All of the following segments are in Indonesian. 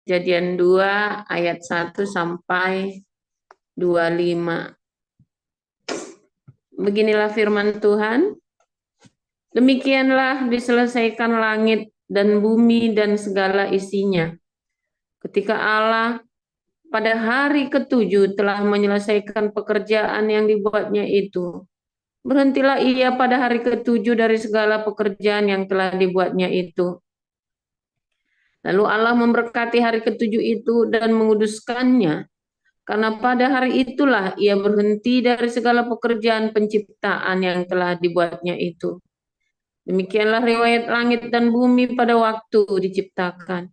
Kejadian 2 ayat 1 sampai 25. Beginilah firman Tuhan. Demikianlah diselesaikan langit dan bumi dan segala isinya. Ketika Allah pada hari ketujuh telah menyelesaikan pekerjaan yang dibuatnya itu, berhentilah ia pada hari ketujuh dari segala pekerjaan yang telah dibuatnya itu. Lalu Allah memberkati hari ketujuh itu dan menguduskannya, karena pada hari itulah ia berhenti dari segala pekerjaan penciptaan yang telah dibuatnya itu. Demikianlah riwayat langit dan bumi pada waktu diciptakan.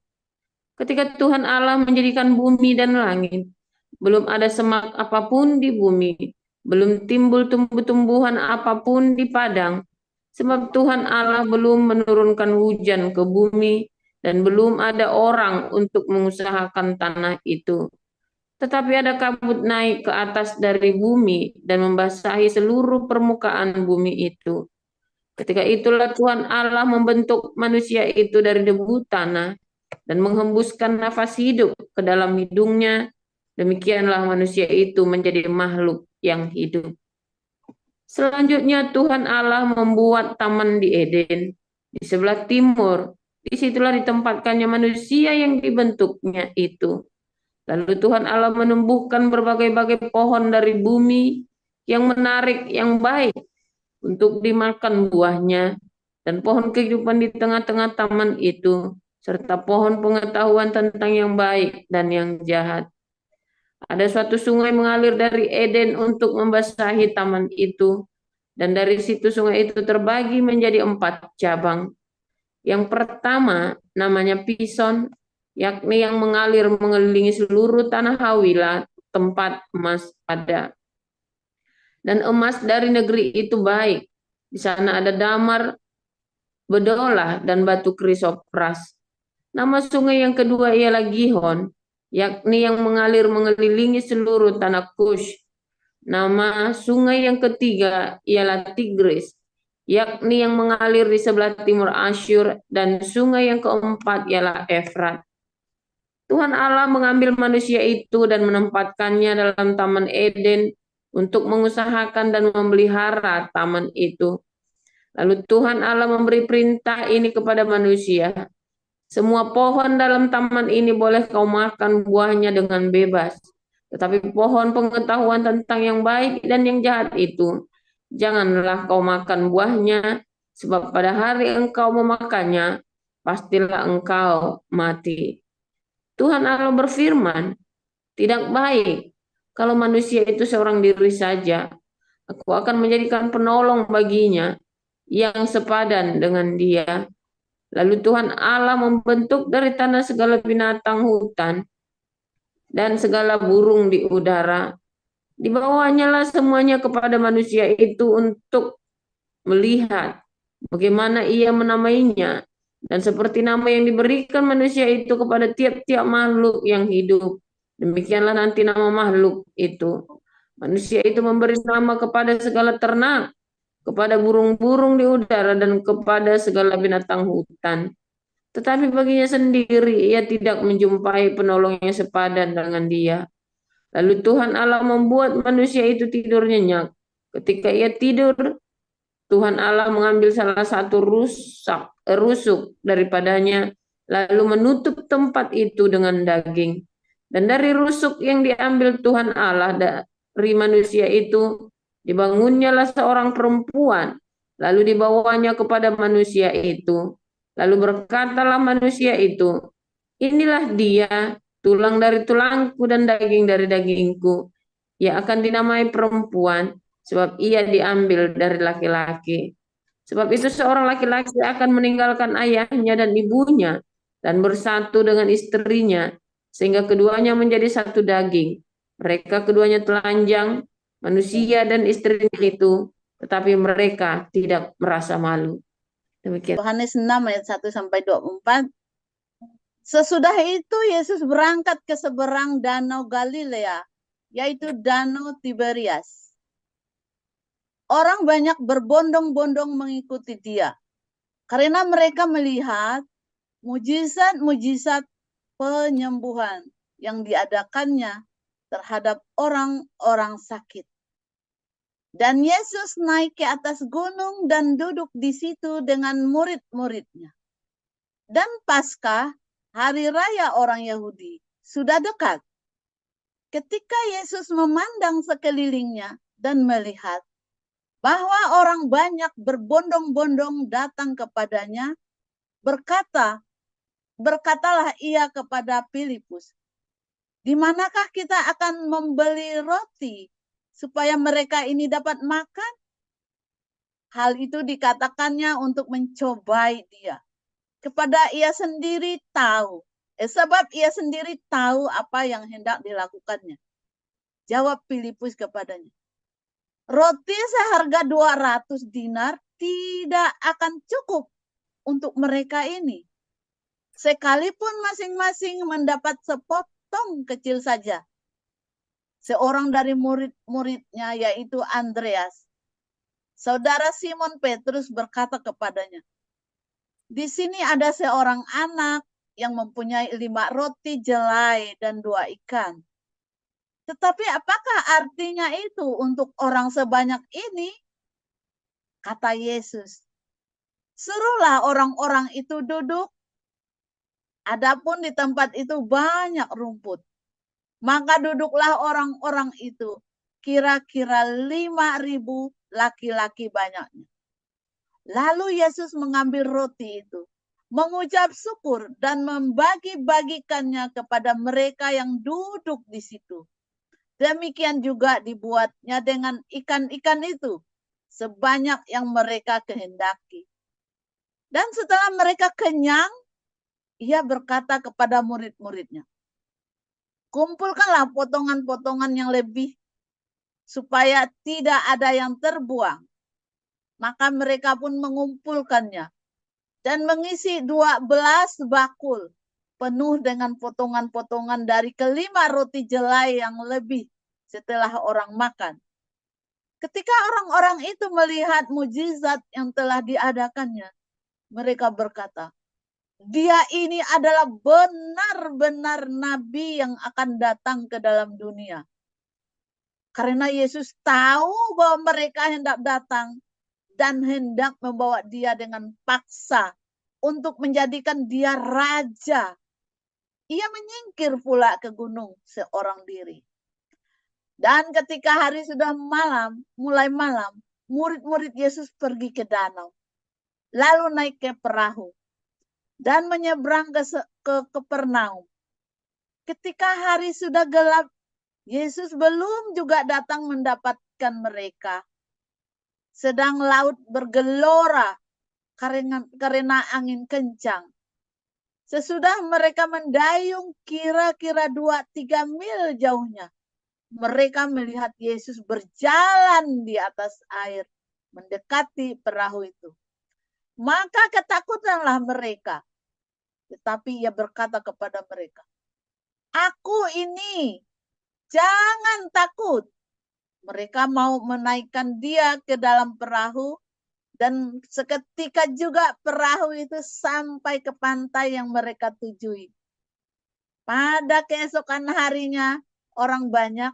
Ketika Tuhan Allah menjadikan bumi dan langit, belum ada semak apapun di bumi, belum timbul tumbuh-tumbuhan apapun di padang, sebab Tuhan Allah belum menurunkan hujan ke bumi dan belum ada orang untuk mengusahakan tanah itu. Tetapi ada kabut naik ke atas dari bumi dan membasahi seluruh permukaan bumi itu. Ketika itulah Tuhan Allah membentuk manusia itu dari debu tanah dan menghembuskan nafas hidup ke dalam hidungnya. Demikianlah manusia itu menjadi makhluk yang hidup. Selanjutnya Tuhan Allah membuat taman di Eden di sebelah timur. Disitulah ditempatkannya manusia yang dibentuknya itu. Lalu Tuhan Allah menumbuhkan berbagai-bagai pohon dari bumi yang menarik, yang baik untuk dimakan buahnya, dan pohon kehidupan di tengah-tengah taman itu, serta pohon pengetahuan tentang yang baik dan yang jahat. Ada suatu sungai mengalir dari Eden untuk membasahi taman itu, dan dari situ sungai itu terbagi menjadi 4 cabang. Yang pertama namanya Pison, yakni yang mengalir mengelilingi seluruh tanah Hawilah, tempat emas ada. Dan emas dari negeri itu baik. Di sana ada damar, bedolah, dan batu krisopras. Nama sungai yang kedua ialah Gihon, yakni yang mengalir mengelilingi seluruh tanah Kush. Nama sungai yang ketiga ialah Tigris, yakni yang mengalir di sebelah timur Asyur, dan sungai yang keempat ialah Efrat. Tuhan Allah mengambil manusia itu dan menempatkannya dalam Taman Eden untuk mengusahakan dan memelihara taman itu. Lalu Tuhan Allah memberi perintah ini kepada manusia. Semua pohon dalam taman ini boleh kau makan buahnya dengan bebas. Tetapi pohon pengetahuan tentang yang baik dan yang jahat itu, janganlah kau makan buahnya, sebab pada hari engkau memakannya, pastilah engkau mati. Tuhan Allah berfirman, tidak baik kalau manusia itu seorang diri saja. Aku akan menjadikan penolong baginya yang sepadan dengan dia. Lalu Tuhan Allah membentuk dari tanah segala binatang hutan dan segala burung di udara. Dibawanya lah semuanya kepada manusia itu untuk melihat bagaimana ia menamainya. Dan seperti nama yang diberikan manusia itu kepada tiap-tiap makhluk yang hidup, demikianlah nanti nama makhluk itu. Manusia itu memberi nama kepada segala ternak, kepada burung-burung di udara, dan kepada segala binatang hutan. Tetapi baginya sendiri ia tidak menjumpai penolong yang sepadan dengan dia. Lalu Tuhan Allah membuat manusia itu tidur nyenyak. Ketika ia tidur, Tuhan Allah mengambil salah satu rusuk daripadanya, lalu menutup tempat itu dengan daging. Dan dari rusuk yang diambil Tuhan Allah dari manusia itu, dibangunnyalah seorang perempuan, lalu dibawanya kepada manusia itu. Lalu berkatalah manusia itu, inilah dia, tulang dari tulangku dan daging dari dagingku. Ia akan dinamai perempuan, sebab ia diambil dari laki-laki. Sebab itu seorang laki-laki akan meninggalkan ayahnya dan ibunya dan bersatu dengan istrinya, sehingga keduanya menjadi satu daging. Mereka keduanya telanjang, manusia dan istrinya itu, tetapi mereka tidak merasa malu. Demikian. Yohanes 6 ayat 1 sampai 24. Sesudah itu Yesus berangkat ke seberang danau Galilea, yaitu danau Tiberias. Orang banyak berbondong-bondong mengikuti dia, karena mereka melihat mujizat-mujizat penyembuhan yang diadakannya terhadap orang-orang sakit. Dan Yesus naik ke atas gunung dan duduk di situ dengan murid-muridnya. Dan Paskah, hari raya orang Yahudi, sudah dekat. Ketika Yesus memandang sekelilingnya dan melihat bahwa orang banyak berbondong-bondong datang kepadanya, berkatalah ia kepada Filipus, "Di manakah kita akan membeli roti supaya mereka ini dapat makan?" Hal itu dikatakannya untuk mencobai dia. Sebab ia sendiri tahu apa yang hendak dilakukannya. Jawab Filipus kepadanya, "Roti seharga 200 dinar tidak akan cukup untuk mereka ini. Sekalipun masing-masing mendapat sepotong kecil saja." Seorang dari murid-muridnya, yaitu Andreas, saudara Simon Petrus, berkata kepadanya, "Di sini ada seorang anak yang mempunyai 5 roti jelai dan 2 ikan. Tetapi apakah artinya itu untuk orang sebanyak ini?" Kata Yesus, "Suruhlah orang-orang itu duduk. Adapun di tempat itu banyak rumput." Maka duduklah orang-orang itu, kira-kira 5.000 laki-laki banyaknya. Lalu Yesus mengambil roti itu, mengucap syukur dan membagi-bagikannya kepada mereka yang duduk di situ. Demikian juga dibuatnya dengan ikan-ikan itu, sebanyak yang mereka kehendaki. Dan setelah mereka kenyang, ia berkata kepada murid-muridnya, "Kumpulkanlah potongan-potongan yang lebih, supaya tidak ada yang terbuang." Maka mereka pun mengumpulkannya dan mengisi 12 bakul penuh dengan potongan-potongan dari kelima roti jelai yang lebih setelah orang makan. Ketika orang-orang itu melihat mujizat yang telah diadakannya, mereka berkata, "Dia ini adalah benar-benar nabi yang akan datang ke dalam dunia." Karena Yesus tahu bahwa mereka hendak datang dan hendak membawa dia dengan paksa untuk menjadikan dia raja, ia menyingkir pula ke gunung seorang diri. Dan ketika hari sudah mulai malam, murid-murid Yesus pergi ke danau, lalu naik ke perahu dan menyeberang ke Kapernaum. Ketika hari sudah gelap, Yesus belum juga datang mendapatkan mereka. Sedang laut bergelora karena angin kencang. Sesudah mereka mendayung kira-kira 2-3 mil jauhnya, mereka melihat Yesus berjalan di atas air mendekati perahu itu. Maka ketakutanlah mereka. Tetapi ia berkata kepada mereka, "Aku ini, jangan takut." Mereka mau menaikkan dia ke dalam perahu, dan seketika juga perahu itu sampai ke pantai yang mereka tujui. Pada keesokan harinya, orang banyak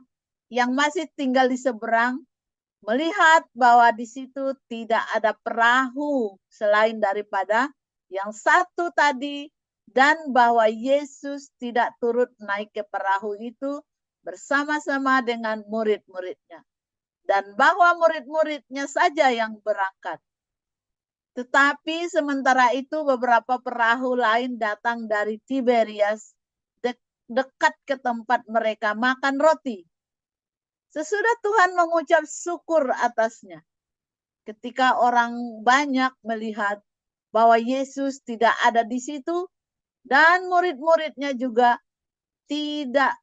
yang masih tinggal di seberang melihat bahwa di situ tidak ada perahu selain daripada yang satu tadi, dan bahwa Yesus tidak turut naik ke perahu itu bersama-sama dengan murid-muridnya, dan bahwa murid-muridnya saja yang berangkat. Tetapi sementara itu beberapa perahu lain datang dari Tiberias, dekat ke tempat mereka makan roti. Sesudah Tuhan mengucap syukur atasnya, ketika orang banyak melihat bahwa Yesus tidak ada di situ, dan murid-muridnya juga tidak,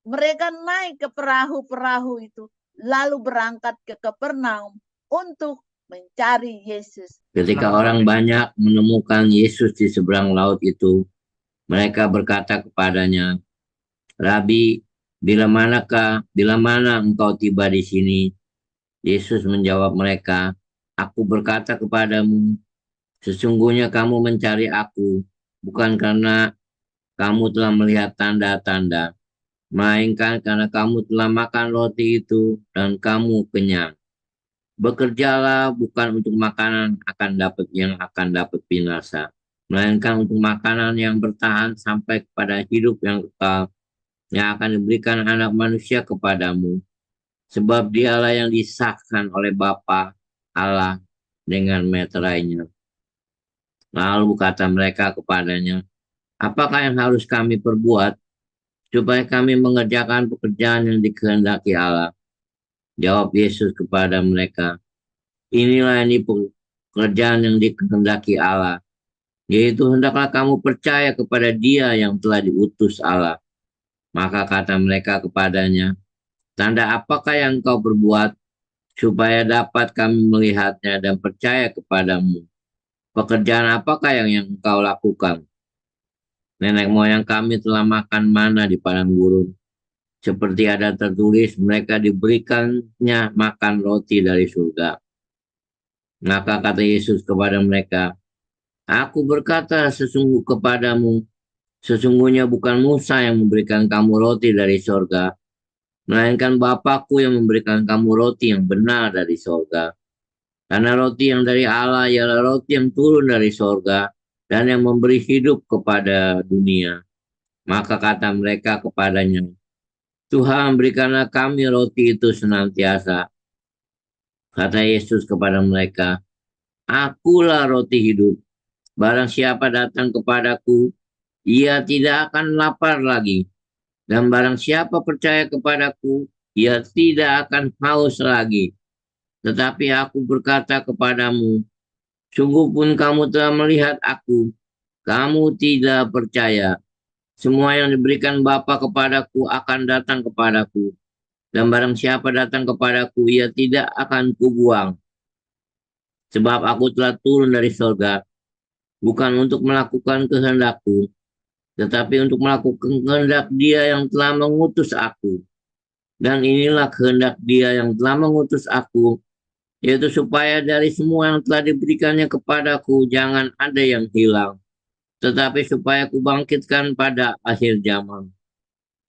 mereka naik ke perahu-perahu itu, lalu berangkat ke Kapernaum untuk mencari Yesus. Ketika orang banyak menemukan Yesus di seberang laut itu, mereka berkata kepadanya, "Rabi, bila mana engkau tiba di sini?" Yesus menjawab mereka, "Aku berkata kepadamu, sesungguhnya kamu mencari aku, bukan karena kamu telah melihat tanda-tanda, melainkan karena kamu telah makan roti itu dan kamu kenyang. Bekerjalah bukan untuk makanan yang akan dapat binasa, melainkan untuk makanan yang bertahan sampai kepada hidup yang kekal, yang akan diberikan anak manusia kepadamu. Sebab dialah yang disahkan oleh Bapa Allah dengan meterainya. Lalu kata mereka kepadanya, apakah yang harus kami perbuat supaya kami mengerjakan pekerjaan yang dikehendaki Allah? Jawab Yesus kepada mereka, inilah ini pekerjaan yang dikehendaki Allah, yaitu hendaklah kamu percaya kepada Dia yang telah diutus Allah. Maka kata mereka kepadanya, tanda apakah yang kau perbuat supaya dapat kami melihatnya dan percaya kepadamu? Pekerjaan apakah yang kau lakukan? Nenek moyang kami telah makan mana di padang gurun. Seperti ada tertulis, mereka diberikannya makan roti dari surga. Maka kata Yesus kepada mereka, aku berkata kepadamu, sesungguhnya bukan Musa yang memberikan kamu roti dari surga, melainkan Bapakku yang memberikan kamu roti yang benar dari surga. Karena roti yang dari Allah ialah roti yang turun dari surga dan yang memberi hidup kepada dunia. Maka kata mereka kepadanya, Tuhan, berikanlah kami roti itu senantiasa. Kata Yesus kepada mereka, akulah roti hidup. Barang siapa datang kepadaku, ia tidak akan lapar lagi. Dan barang siapa percaya kepadaku, ia tidak akan haus lagi. Tetapi aku berkata kepadamu, sungguh pun kamu telah melihat aku, kamu tidak percaya. Semua yang diberikan Bapa kepadaku akan datang kepadaku. Dan barang siapa datang kepadaku, ia tidak akan kubuang. Sebab aku telah turun dari surga, bukan untuk melakukan kehendakku, tetapi untuk melakukan kehendak Dia yang telah mengutus aku. Dan inilah kehendak Dia yang telah mengutus aku, yaitu supaya dari semua yang telah diberikannya kepadaku, jangan ada yang hilang, tetapi supaya kubangkitkan pada akhir zaman.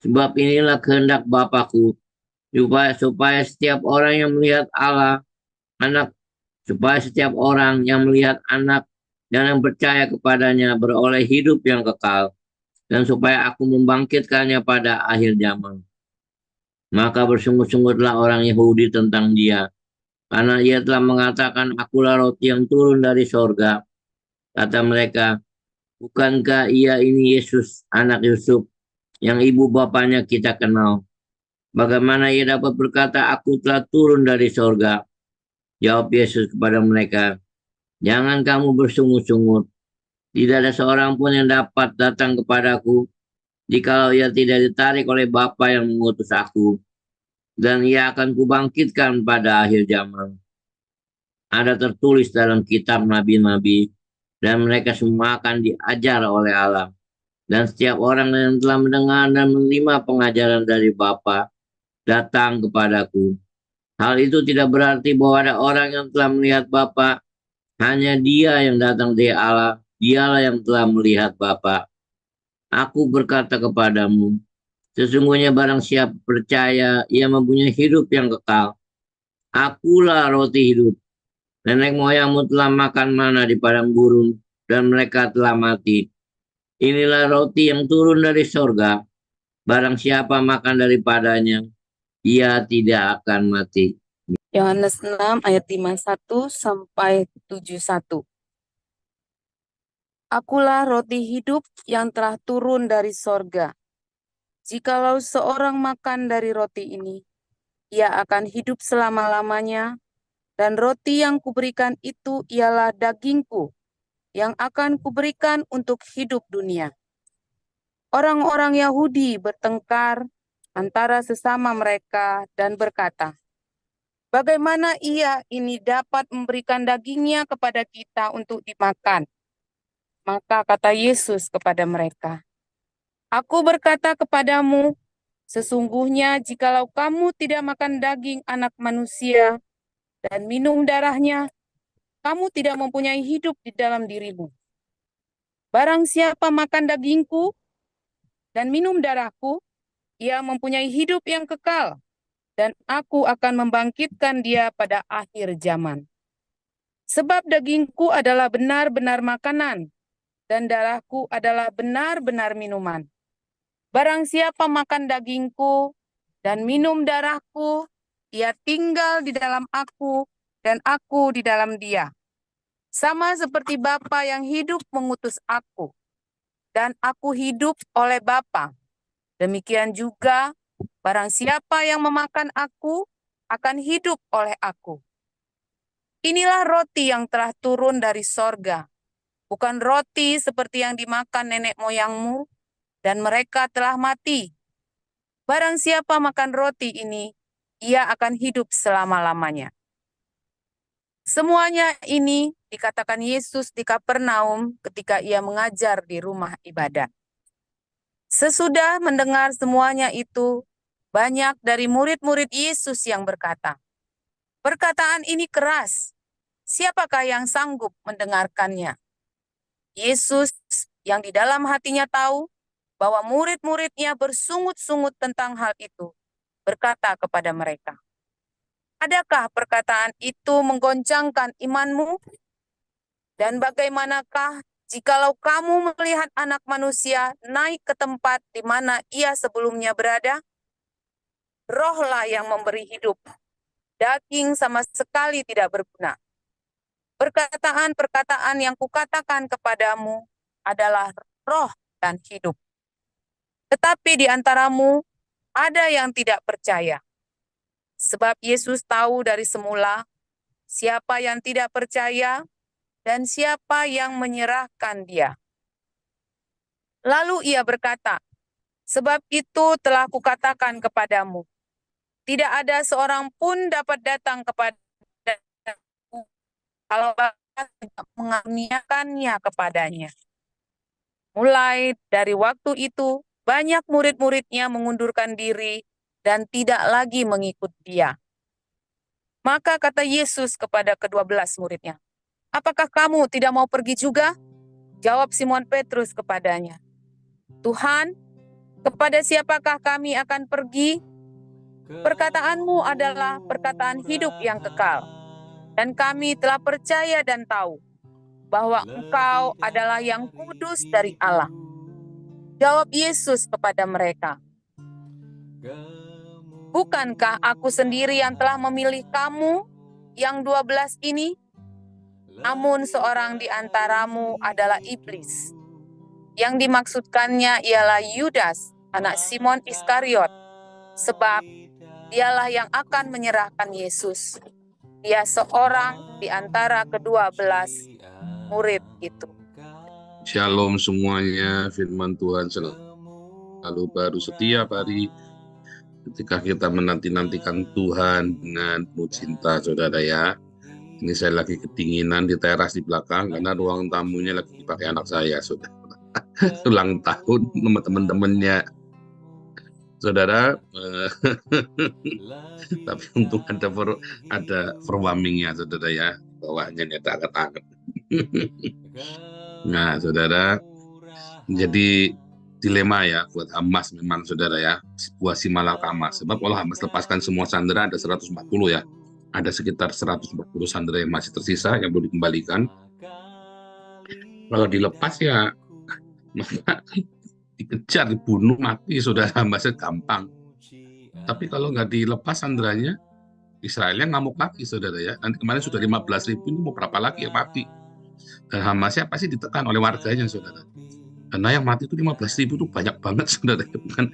Sebab inilah kehendak Bapakku, supaya setiap orang yang melihat anak, supaya setiap orang yang melihat anak dan yang percaya kepadanya beroleh hidup yang kekal, dan supaya aku membangkitkannya pada akhir zaman. Maka bersungut-sungutlah orang Yahudi tentang dia, karena ia telah mengatakan, akulah roti yang turun dari sorga. Kata mereka, bukankah ia ini Yesus, anak Yusuf, yang ibu bapanya kita kenal? Bagaimana ia dapat berkata, aku telah turun dari sorga? Jawab Yesus kepada mereka, jangan kamu bersungut-sungut. Tidak ada seorang pun yang dapat datang kepadaku, jikalau ia tidak ditarik oleh Bapa yang mengutus aku, dan ia akan kubangkitkan pada akhir zaman. Ada tertulis dalam kitab nabi-nabi, dan mereka semua akan diajar oleh Allah. Dan setiap orang yang telah mendengar dan menerima pengajaran dari Bapa datang kepadaku. Hal itu tidak berarti bahwa ada orang yang telah melihat Bapa, hanya Dia yang datang dari Allah, Dialah yang telah melihat Bapa. Aku berkata kepadamu, sesungguhnya barang siapa percaya, ia mempunyai hidup yang kekal. Akulah roti hidup. Nenek moyangmu telah makan mana di padang gurun, dan mereka telah mati. Inilah roti yang turun dari sorga. Barang siapa makan daripadanya, ia tidak akan mati. Yohanes 6 ayat 51 sampai 71. Akulah roti hidup yang telah turun dari sorga. Jikalau seorang makan dari roti ini, ia akan hidup selama-lamanya, dan roti yang kuberikan itu ialah dagingku, yang akan kuberikan untuk hidup dunia. Orang-orang Yahudi bertengkar antara sesama mereka dan berkata, bagaimana ia ini dapat memberikan dagingnya kepada kita untuk dimakan? Maka kata Yesus kepada mereka, aku berkata kepadamu, sesungguhnya jikalau kamu tidak makan daging anak manusia dan minum darahnya, kamu tidak mempunyai hidup di dalam dirimu. Barang siapa makan dagingku dan minum darahku, ia mempunyai hidup yang kekal, dan aku akan membangkitkan dia pada akhir zaman. Sebab dagingku adalah benar-benar makanan, dan darahku adalah benar-benar minuman. Barang siapa makan dagingku dan minum darahku, ia tinggal di dalam aku, dan aku di dalam dia. Sama seperti Bapa yang hidup mengutus aku, dan aku hidup oleh Bapa. Demikian juga, barang siapa yang memakan aku, akan hidup oleh aku. Inilah roti yang telah turun dari sorga, bukan roti seperti yang dimakan nenek moyangmu, dan mereka telah mati. Barang siapa makan roti ini, ia akan hidup selama-lamanya. Semuanya ini dikatakan Yesus di Kapernaum ketika ia mengajar di rumah ibadat. Sesudah mendengar semuanya itu, banyak dari murid-murid Yesus yang berkata, "Perkataan ini keras, siapakah yang sanggup mendengarkannya?" Yesus yang di dalam hatinya tahu bahwa murid-muridnya bersungut-sungut tentang hal itu, berkata kepada mereka, "Adakah perkataan itu menggoncangkan imanmu? Dan bagaimanakah jikalau kamu melihat Anak Manusia naik ke tempat di mana ia sebelumnya berada? Rohlah yang memberi hidup, daging sama sekali tidak berguna. Perkataan-perkataan yang kukatakan kepadamu adalah roh dan hidup. Tetapi di antaramu ada yang tidak percaya." Sebab Yesus tahu dari semula siapa yang tidak percaya dan siapa yang menyerahkan dia. Lalu ia berkata, "Sebab itu telah kukatakan kepadamu, tidak ada seorang pun dapat datang kepadaku kalau Bapa tidak mengaruniakannya kepadanya." Mulai dari waktu itu, banyak murid-muridnya mengundurkan diri dan tidak lagi mengikut dia. Maka kata Yesus kepada ke-12 muridnya, "Apakah kamu tidak mau pergi juga?" Jawab Simon Petrus kepadanya, "Tuhan, kepada siapakah kami akan pergi? Perkataanmu adalah perkataan hidup yang kekal, dan kami telah percaya dan tahu bahwa Engkau adalah yang kudus dari Allah." Jawab Yesus kepada mereka, "Bukankah aku sendiri yang telah memilih kamu, yang 12 ini? Namun seorang di antaramu adalah iblis." Yang dimaksudkannya ialah Yudas, anak Simon Iskariot, sebab dialah yang akan menyerahkan Yesus. Dia seorang di antara ke-12 murid itu. Shalom semuanya, firman Tuhan selalu baru setiap hari ketika kita menanti-nantikan Tuhan dengan penuh cinta, saudara ya. Ini saya lagi kedinginan di teras di belakang karena ruang tamunya lagi dipakai anak saya, saudara. Ulang tahun sama teman-temannya, saudara. Tapi untung ada verwarmingnya, saudara ya. Bawahnya ada anget-anget. Nah, saudara, jadi dilema ya buat Hamas memang, saudara ya, sebuah simalakama. Sebab kalau Hamas lepaskan semua sandera ada 140 ya. Ada sekitar 140 sandera yang masih tersisa yang belum dikembalikan. Kalau dilepas ya maka dikejar, dibunuh, mati, saudara. Hamasnya gampang. Tapi kalau nggak dilepas sanderanya, Israelnya ngamuk lagi, saudara ya. Nanti kemarin sudah 15.000, ini mau berapa lagi yang mati? Dan Hamasnya pasti ditekan oleh warganya, saudara. Karena yang mati itu 15.000 itu banyak banget, saudara. Bukan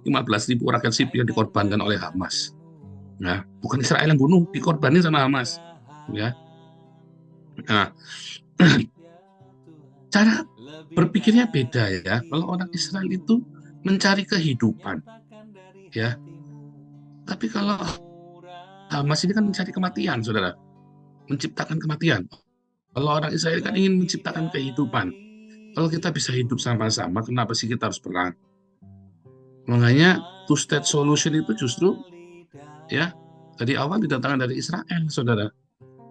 15.000 rakyat sipil yang dikorbankan oleh Hamas. Ya, bukan Israel yang bunuh, dikorbanin sama Hamas. Ya. Nah, cara berpikirnya beda ya. Kalau orang Israel itu mencari kehidupan, ya. Tapi kalau Hamas ini kan mencari kematian, saudara. Menciptakan kematian. Kalau orang Israel kan ingin menciptakan kehidupan. Kalau kita bisa hidup sama-sama, kenapa sih kita harus perang? Makanya two-state solution itu justru ya dari awal didatangkan dari Israel, saudara.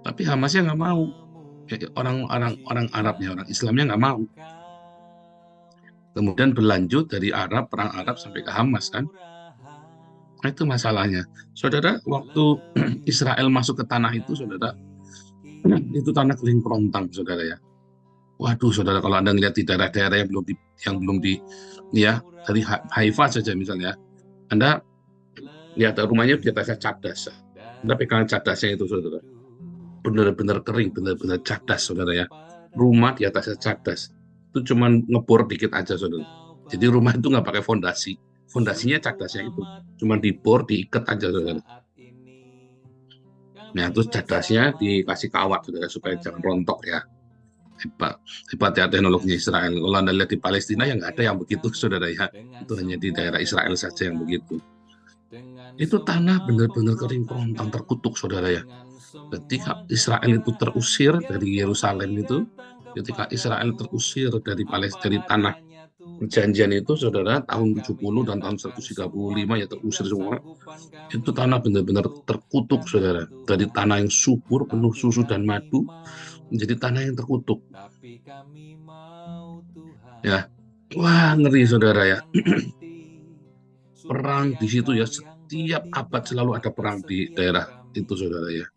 Tapi Hamasnya nggak mau. Orang Arabnya, orang Islamnya nggak mau. Kemudian berlanjut dari perang Arab sampai ke Hamas kan. Nah, itu masalahnya. Saudara, waktu Israel masuk ke tanah itu, saudara, itu tanah kering kerontang, saudara ya. Waduh, saudara, kalau Anda lihat di daerah-daerah yang belum di ya, dari Haifa saja misalnya, Anda lihat rumahnya di atasnya cadas. Anda pegang cadasnya itu, saudara. Benar-benar kering, benar-benar cadas, saudara ya. Rumah di atasnya cadas. Itu cuma ngebor dikit aja, saudara. Jadi rumah itu nggak pakai fondasi. Fondasinya cadasnya itu. Cuma dibor, diikat aja, saudara. Nah, terus cadasnya dikasih kawat, saudara, supaya jangan rontok ya. Hebat ya teknologinya Israel. Kalau Anda lihat di Palestina, ya nggak ada yang begitu, saudara ya. Itu hanya di daerah Israel saja yang begitu. Itu tanah benar-benar kering kerontang, terkutuk, saudara ya. Ketika Israel itu terusir dari Yerusalem itu, ketika Israel terusir dari Palestina, dari tanah perjanjian itu, saudara, tahun 70 dan tahun 135 ya terusir semua. Itu tanah benar-benar terkutuk, saudara. Dari tanah yang subur, penuh susu dan madu, menjadi tanah yang terkutuk. Ya, wah ngeri, saudara ya. Perang di situ ya, setiap abad selalu ada perang di daerah itu, saudara ya.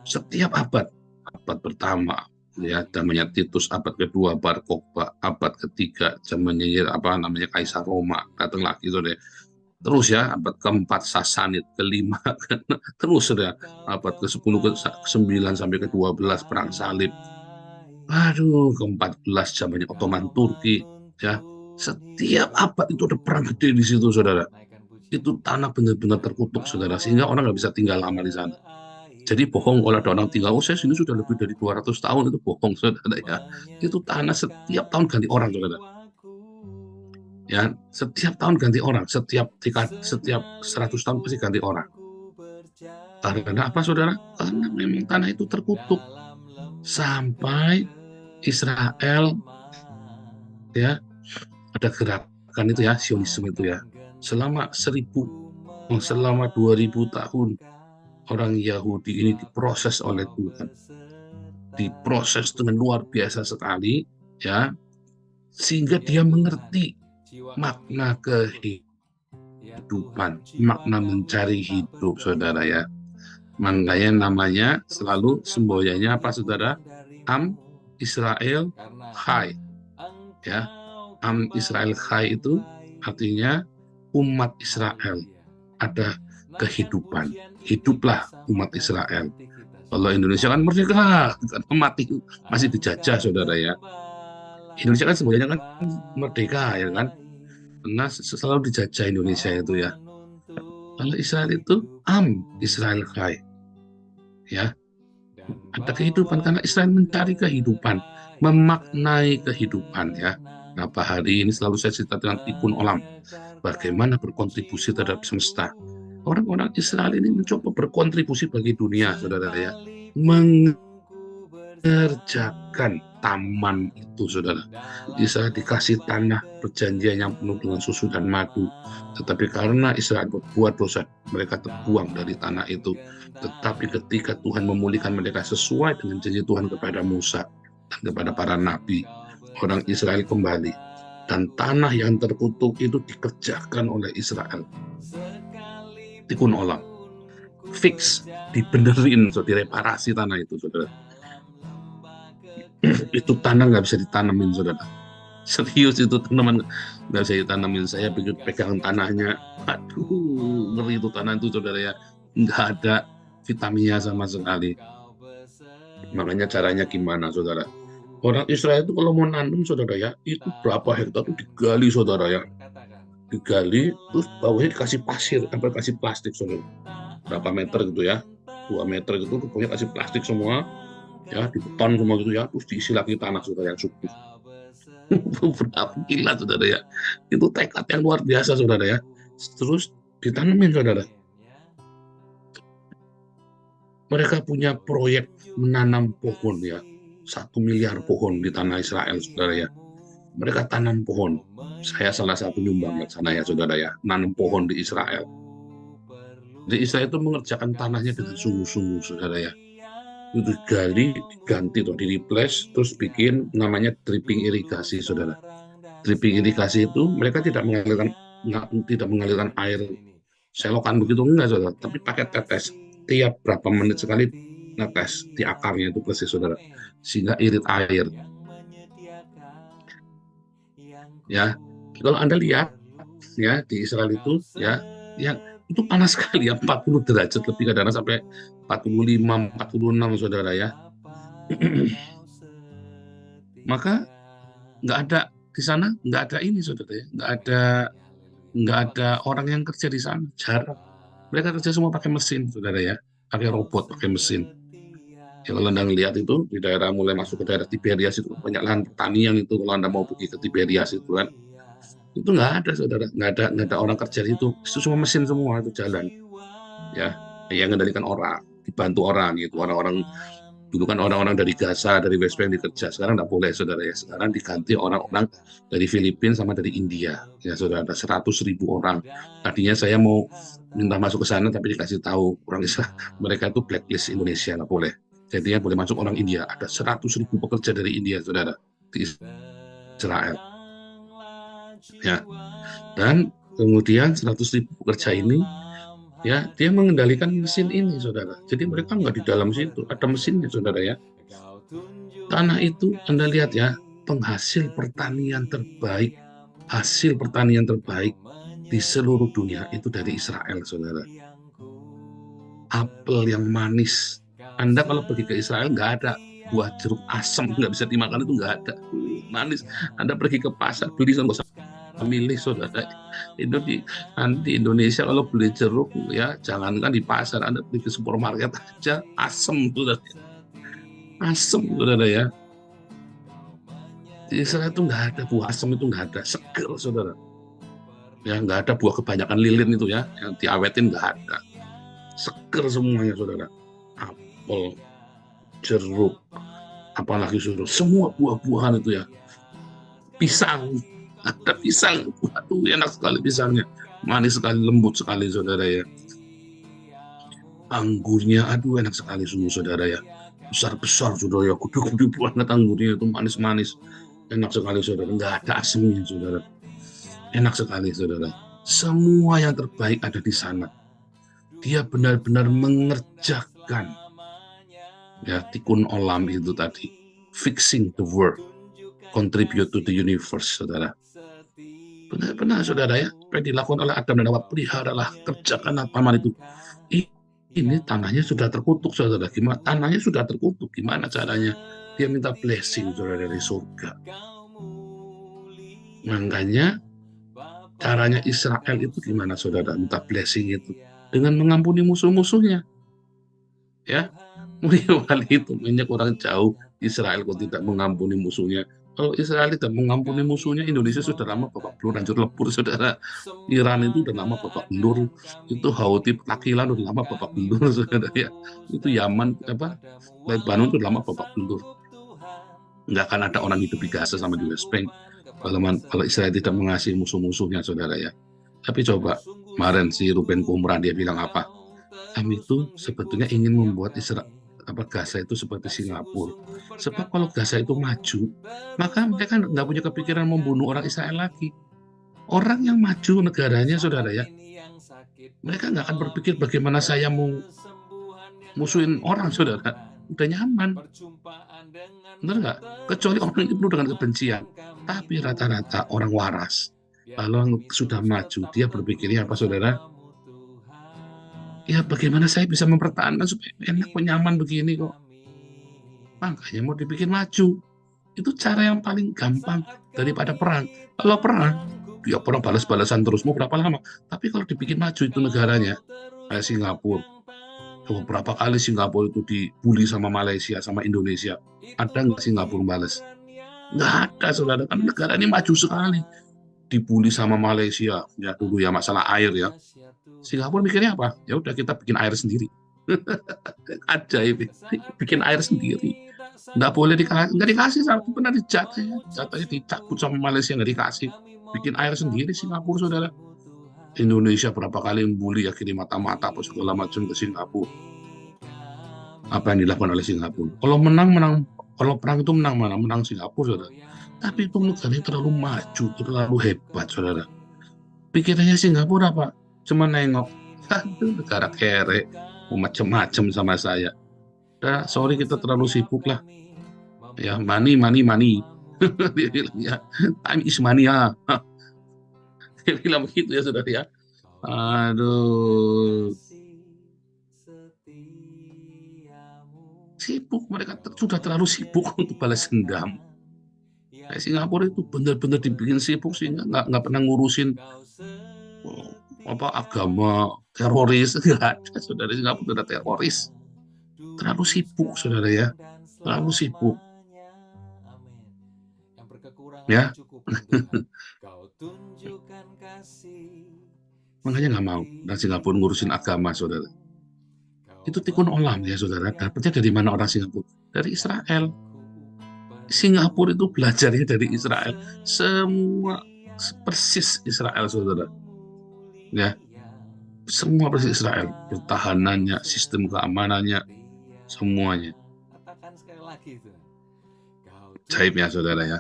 Setiap abad pertama ya zamannya Titus, abad kedua Bar Kokhba, abad ketiga zamannya Kaisar Roma, datang lagi, saudara. Terus ya, abad keempat Sasanid, kelima terus, saudara, abad ke-10 ke-9 sampai ke-12 perang salib. Aduh, ke-14 zamannya Ottoman Turki ya. Setiap abad itu ada perang gede di situ, saudara. Itu tanah benar-benar terkutuk, saudara, sehingga orang nggak bisa tinggal lama di sana. Jadi bohong kalau ada orang tinggal, saya sini sudah lebih dari 200 tahun, itu bohong, saudara ya. Itu tanah setiap tahun ganti orang, saudara. Ya, setiap tahun ganti orang, setiap 100 tahun pasti ganti orang. Karena apa, saudara? Karena memang tanah itu terkutuk. Sampai Israel ya, ada gerakan itu ya, Zionisme itu ya. Selama 2000 tahun orang Yahudi ini diproses oleh Tuhan, diproses dengan luar biasa sekali ya, sehingga dia mengerti makna kehidupan, makna mencari hidup, saudara ya. Makanya namanya selalu semboyannya apa, saudara? Am Israel Chai ya. Am Israel Chai itu artinya umat Israel, ada kehidupan. Hiduplah umat Israel. Kalau Indonesia kan merdeka, karena mati masih dijajah, saudara ya. Indonesia kan sebenarnya kan merdeka ya kan, karena selalu dijajah Indonesia itu ya. Kalau Israel itu Am Israel Chai ya, ada kehidupan karena Israel mencari kehidupan, memaknai kehidupan ya. Kenapa hari ini selalu saya cerita dengan Tikkun Olam, bagaimana berkontribusi terhadap semesta. Orang-orang Israel ini mencoba berkontribusi bagi dunia, saudara ya, mengerjakan taman itu, saudara. Israel dikasih tanah perjanjian yang penuh dengan susu dan madu, tetapi karena Israel berbuat dosa, mereka terbuang dari tanah itu. Tetapi ketika Tuhan memulihkan mereka sesuai dengan janji Tuhan kepada Musa dan kepada para nabi, orang Israel kembali, dan tanah yang terkutuk itu dikerjakan oleh Israel. Tikkun Olam, fix, dibenerin, so, direparasi tanah itu, saudara. Itu tanah nggak bisa ditanamin, saudara. Serius, itu tanaman nggak bisa ditanamin. Saya pegang tanahnya, aduh, ngeri itu tanah itu, saudara ya. Nggak ada vitaminnya sama sekali. Makanya caranya gimana, saudara? Orang Israel itu kalau mau nanam, saudara ya, itu berapa hektar itu digali, saudara ya. Digali, terus bawahnya dikasih pasir, sampai kasih plastik, saudara. Berapa meter gitu ya, 2 meter gitu, pokoknya kasih plastik semua, ya, di beton semua gitu ya, terus diisi lagi tanah, saudara, yang subur. Berapa gila, saudara ya. Itu tekad yang luar biasa, saudara ya. Terus ditanamin, saudara. Mereka punya proyek menanam pohon ya, 1 miliar pohon di tanah Israel, saudara ya. Mereka tanam pohon. Saya salah satu nyumbang ke sana ya, saudara ya, nanam pohon di Israel. Di Israel itu mengerjakan tanahnya dengan sungguh-sungguh, saudara ya. Itu digali, diganti, di replace, terus bikin namanya dripping irigasi, saudara. drip irigasi itu mereka tidak mengalirkan air selokan begitu, enggak saudara, tapi pakai tetes tiap berapa menit sekali, netes di akarnya itu persis saudara, sehingga irit air. Ya, kalau Anda lihat ya di Israel itu ya, yang itu panas sekali ya, 40 derajat lebih, kadang-kadang sampai 45, 46 saudara ya. Maka nggak ada di sana, nggak ada ini saudara ya, nggak ada orang yang kerja di sana, jarang. Mereka kerja semua pakai mesin saudara ya, pakai robot, pakai mesin. Ya, kalau Anda lihat itu di daerah, mulai masuk ke daerah Tiberias itu banyak lahan pertanian itu, kalau Anda mau pergi ke Tiberias itu kan, itu nggak ada saudara, nggak ada orang kerja itu semua mesin semua itu jalan. Ya, yang mengendalikan orang, dibantu orang gitu, orang-orang. Dulu kan orang-orang dari Gaza, dari West Bank dikerja, sekarang nggak boleh saudara ya, sekarang diganti orang-orang dari Filipina sama dari India ya saudara, ada 100.000 orang. Tadinya saya mau minta masuk ke sana tapi dikasih tahu orang Israel, mereka itu blacklist Indonesia, nggak boleh, jadinya boleh masuk orang India. Ada 100.000 pekerja dari India saudara di Israel ya. Dan kemudian 100.000 pekerja ini ya, dia mengendalikan mesin ini saudara, jadi mereka nggak di dalam situ, ada mesinnya saudara ya. Tanah itu Anda lihat ya, penghasil pertanian terbaik, hasil pertanian terbaik di seluruh dunia itu dari Israel saudara. Apel yang manis, Anda kalau pergi ke Israel nggak ada buah jeruk asam, nggak bisa dimakan, itu nggak ada, manis. Anda pergi ke pasar beli, nggak usah milih saudara. Itu di Indonesia kalau beli jeruk ya, jangankan di pasar, Anda beli ke supermarket aja asem saudara, asem saudara ya. Di Israel itu nggak ada buah asem, itu nggak ada, seger saudara ya, nggak ada buah kebanyakan lilin itu ya, yang diawetin nggak ada, seger semuanya saudara. Apel, jeruk, apalagi saudara, semua buah-buahan itu ya, pisang, ada pisang, waduh enak sekali pisangnya, manis sekali, lembut sekali saudara ya. Anggurnya, aduh enak sekali sungguh saudara ya, besar-besar saudara ya, gede-gede banget anggurnya itu, manis-manis, enak sekali saudara, nggak ada asemnya saudara, enak sekali saudara. Semua yang terbaik ada di sana. Dia benar-benar mengerjakan ya, tikun olam itu tadi, fixing the world, contribute to the universe saudara. Benar-benar saudara ya, apa yang dilakukan oleh Adam dan Hawa, peliharalah, kerjakan taman itu. Ini tanahnya sudah terkutuk saudara, gimana? Tanahnya sudah terkutuk, gimana caranya? Dia minta blessing saudara dari surga. Makanya caranya Israel itu gimana saudara minta blessing itu? Dengan mengampuni musuh-musuhnya. Ya, mungkin kali itu banyak orang jauh, Israel kok tidak mengampuni musuhnya. Kalau Israel tidak mengampuni musuhnya, Indonesia sudah lama babak belur, hancur lebur saudara. Iran itu udah lama babak belur, itu Houthi Takilan udah lama babak belur saudara ya. Itu Yaman Lebanon udah lama babak belur. Nggak akan ada orang hidup di Gaza sama di West Bank kalau Israel tidak mengasihi musuh-musuhnya saudara ya. Tapi coba kemarin si Ruben Kumran dia bilang apa? Kami itu sebetulnya ingin membuat Gaza itu seperti Singapura. Sebab kalau Gaza itu maju, maka mereka nggak punya kepikiran membunuh orang Israel lagi. Orang yang maju negaranya saudara ya, mereka nggak akan berpikir bagaimana saya mau musuhin orang saudara. Udah nyaman, benar nggak? Kecuali orang ini penuh dengan kebencian. Tapi rata-rata orang waras, kalau sudah maju, dia berpikirnya apa saudara? Ya bagaimana saya bisa mempertahankan supaya enak, nyaman begini kok. Makanya mau dibikin maju. Itu cara yang paling gampang daripada perang. Kalau perang, ya perang balas-balasan terus, mau berapa lama. Tapi kalau dibikin maju itu negaranya, kayak Singapura. Beberapa kali Singapura itu dibully sama Malaysia, sama Indonesia. Ada nggak Singapura balas? Nggak ada saudara, kan negara ini maju sekali. Dibully sama Malaysia, ya dulu ya masalah air ya. Singapura mikirnya apa? Ya udah kita bikin air sendiri. Ajaib, bikin air sendiri. Nggak boleh nggak dikasih, pernah jatahnya dicabut sama Malaysia, nggak dikasih. Bikin air sendiri Singapura saudara. Indonesia berapa kali membuli ya, kirim mata-mata apa segala macam ke Singapura. Apa yang dilakukan oleh Singapura? Kalau menang, kalau perang itu menang Singapura saudara. Tapi itu negaranya terlalu maju, terlalu hebat, saudara. Pikirannya Singapura, Pak, cuma nengok. Aduh, negara kere, macam-macam sama saya. Udah, sorry kita terlalu sibuk lah. Ya, money. Dia bilang, ya, time is money, ya. Dia bilang begitu ya, saudara ya. Aduh, sibuk, mereka sudah terlalu sibuk untuk balas dendam. Kayak Singapura itu benar-benar dibikin sibuk sehingga nggak pernah ngurusin agama teroris. Nggak ada, saudara. Singapura ada teroris. Terlalu sibuk, saudara ya, terlalu sibuk ya. Makanya nggak mau dan Singapura ngurusin agama, saudara. Itu tikun olam ya, saudara. Dapatnya dari mana orang Singapura? Dari Israel. Singapura itu belajarnya dari Israel. Semua persis Israel, saudara. Ya, semua persis Israel. Pertahanannya, sistem keamanannya, semuanya. Caib ya, saudara ya.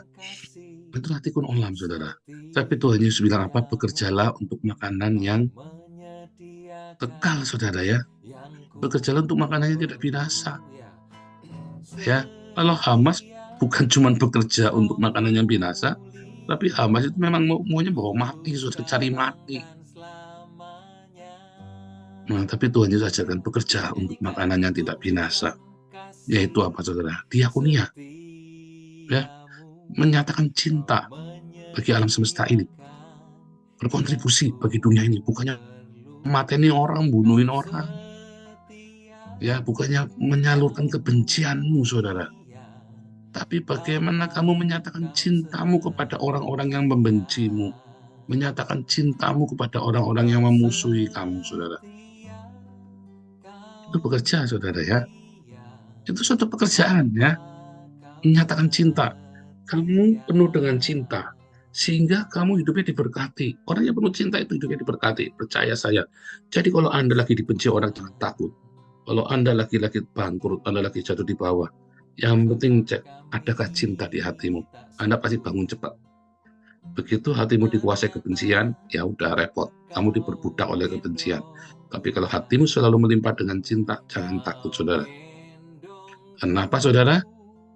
Itulah tikun olam, saudara. Tapi Tuhan Yesus bilang apa? Bekerjalah untuk makanan yang kekal, saudara ya. Bekerjalah untuk makanan yang tidak binasa. Ya, kalau Hamas bukan cuma bekerja untuk makanan yang binasa, tapi Hamas itu memang maunya bawa mati, sudah cari mati. Nah, tapi Tuhan Yesus ajarkan bekerja untuk makanan yang tidak binasa, yaitu apa, saudara? Diakonia, ya, menyatakan cinta bagi alam semesta ini, berkontribusi bagi dunia ini, bukannya mateni orang, bunuhin orang, ya, bukannya menyalurkan kebencianmu, saudara. Tapi bagaimana kamu menyatakan cintamu kepada orang-orang yang membencimu, menyatakan cintamu kepada orang-orang yang memusuhi kamu, saudara. Itu bekerja, saudara ya. Itu suatu pekerjaan ya, menyatakan cinta. Kamu penuh dengan cinta, sehingga kamu hidupnya diberkati. Orang yang penuh cinta itu hidupnya diberkati, percaya saya. Jadi kalau Anda lagi dibenci orang, jangan takut. Kalau Anda lagi-lagi bangkrut, Anda lagi jatuh di bawah, yang penting cek, adakah cinta di hatimu? Anda pasti bangun cepat. Begitu hatimu dikuasai kebencian, ya udah repot. Kamu diperbudak oleh kebencian. Tapi kalau hatimu selalu melimpah dengan cinta, jangan takut, saudara. Kenapa, saudara?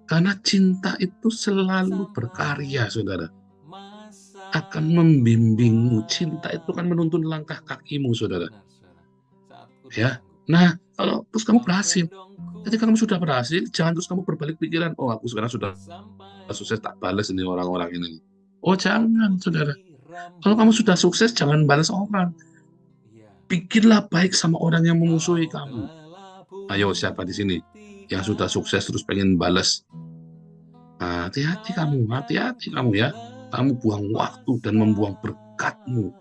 Karena cinta itu selalu berkarya, saudara. Akan membimbingmu. Cinta itu kan menuntun langkah kakimu, saudara. Ya. Nah, kalau terus kamu berhasil, ketika kamu sudah berhasil, jangan terus kamu berbalik pikiran, oh aku sekarang sudah sukses, tak balas ini orang-orang ini. Oh jangan, saudara. Kalau kamu sudah sukses, jangan balas orang. Bikinlah baik sama orang yang memusuhi kamu. Ayo, siapa di sini yang sudah sukses terus pengen balas? Hati-hati kamu ya. Kamu buang waktu dan membuang berkatmu.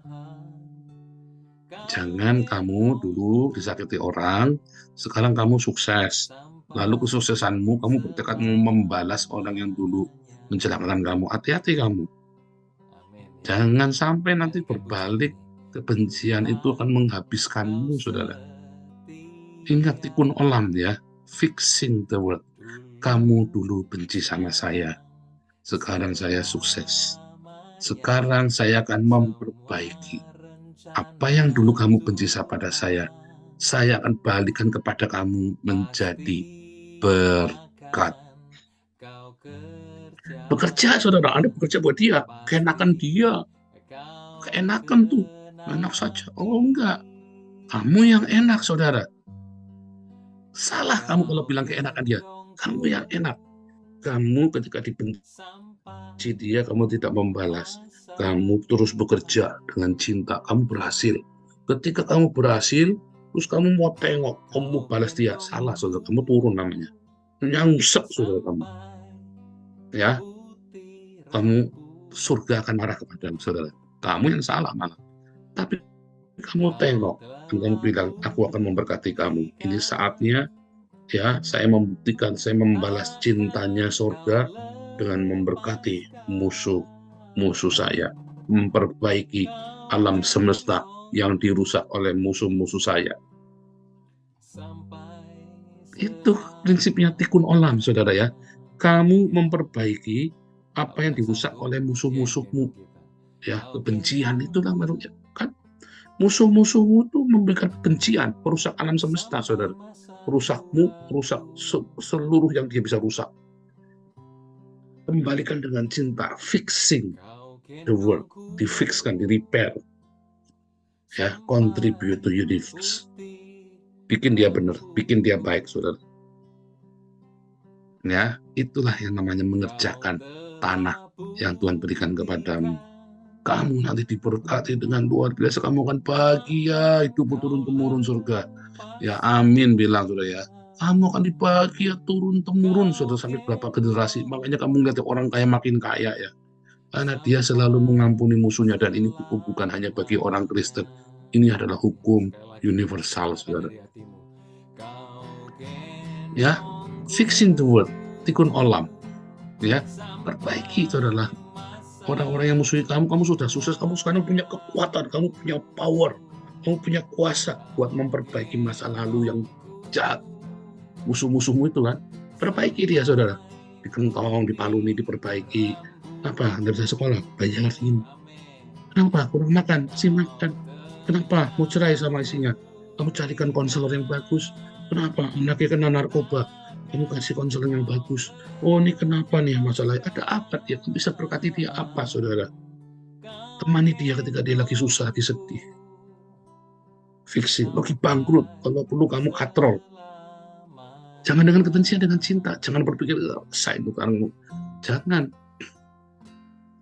Jangan kamu dulu disakiti orang, sekarang kamu sukses. Lalu kesuksesanmu, kamu bertekad membalas orang yang dulu mencelakakan kamu. Hati-hati kamu. Jangan sampai nanti berbalik, kebencian itu akan menghabiskanmu, saudara. Ingat tikun olam ya, fixing the world. Kamu dulu benci sama saya, sekarang saya sukses. Sekarang saya akan memperbaiki. Apa yang dulu kamu benci pada saya akan balikan kepada kamu menjadi berkat. Bekerja, saudara, Anda bekerja buat dia, keenakan dia. Keenakan tuh, enak saja. Oh enggak, kamu yang enak, saudara. Salah kamu kalau bilang keenakan dia. Kamu yang enak. Kamu ketika dibenci dia, kamu tidak membalas. Kamu terus bekerja dengan cinta, kamu berhasil. Ketika kamu berhasil, terus kamu mau tengok, kamu mau balas dia, salah, saudara. Kamu turun namanya. Nyangsep, saudara kamu. Ya, kamu surga akan marah kepada saudara. Kamu yang salah malah. Tapi kamu tengok, dan kamu bilang, aku akan memberkati kamu. Ini saatnya, ya, saya membuktikan, saya membalas cintanya surga dengan memberkati musuh saya, memperbaiki alam semesta yang dirusak oleh musuh-musuh saya. Itu prinsipnya tikun olam, saudara ya. Kamu memperbaiki apa yang dirusak oleh musuh-musuhmu. Ya, kebencian itulah menurutnya kan. Musuh-musuhmu itu memberikan kebencian, merusak alam semesta, saudara. Merusakmu, merusak seluruh yang dia bisa rusak. Kembalikan dengan cinta, fixing the world, difixkan, di repair. Ya, contribute to universe. Bikin dia benar, bikin dia baik, saudara. Ya, itulah yang namanya mengerjakan tanah yang Tuhan berikan kepadamu. Kamu nanti diberkati dengan luar biasa, kamu akan bahagia, hidup turun-temurun surga. Ya, amin bilang, saudara ya. Kamu akan dibahagia turun-temurun, saudara, sampai berapa generasi. Makanya kamu lihat orang kaya makin kaya ya. Karena dia selalu mengampuni musuhnya, dan ini hukum bukan hanya bagi orang Kristen. Ini adalah hukum universal, saudara. Ya, fixing the world, tikun olam. Ya, perbaiki, saudara. Orang-orang yang musuhi kamu sudah sukses, kamu sekarang punya kekuatan, kamu punya power, kamu punya kuasa buat memperbaiki masa lalu yang jahat. Musuh-musuhmu itu kan, perbaiki dia, saudara. Dikentong, dipaluni, diperbaiki. Apa? Nggak bisa sekolah, bayar ini. Kenapa? Kurang makan, kasih makan. Kenapa? Mau cerai sama isinya. Kamu carikan konselor yang bagus. Kenapa? Anaknya kena narkoba. Kamu kasih konselor yang bagus. Oh, ini kenapa nih masalahnya? Ada apa dia? Kamu bisa berkati dia apa, saudara? Temani dia ketika dia lagi susah, lagi sedih. Fixing, lagi bangkrut. Kalau perlu kamu katrol. Jangan dengan kebencian, dengan cinta. Jangan berpikir, saya itu kamu. Jangan.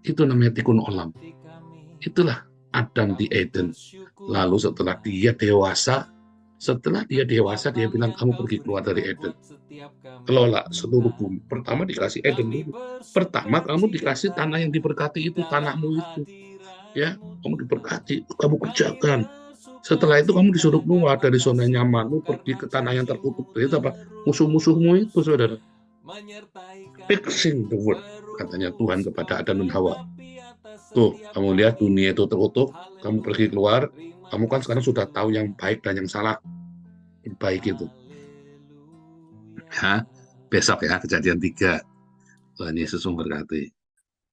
Itu namanya tikun olam. Itulah Adam di Eden. Lalu setelah dia dewasa, dia bilang, kamu pergi keluar dari Eden. Kelola seluruh bumi. Pertama dikasih Eden dulu. Pertama kamu dikasih tanah yang diberkati itu, tanahmu itu. Ya, kamu diberkati, kamu kerjakan. Setelah itu kamu disuruh keluar dari zona nyamanmu, pergi ke tanah yang terkutuk. Itu apa? Musuh-musuhmu itu, saudara. Fixing the world, katanya Tuhan kepada Adam dan Hawa. Tuh, kamu lihat dunia itu terkutuk, kamu pergi keluar, kamu kan sekarang sudah tahu yang baik dan yang salah. Baik itu. Ya, besok ya, Kejadian 3. Tuhan Yesus memberkati.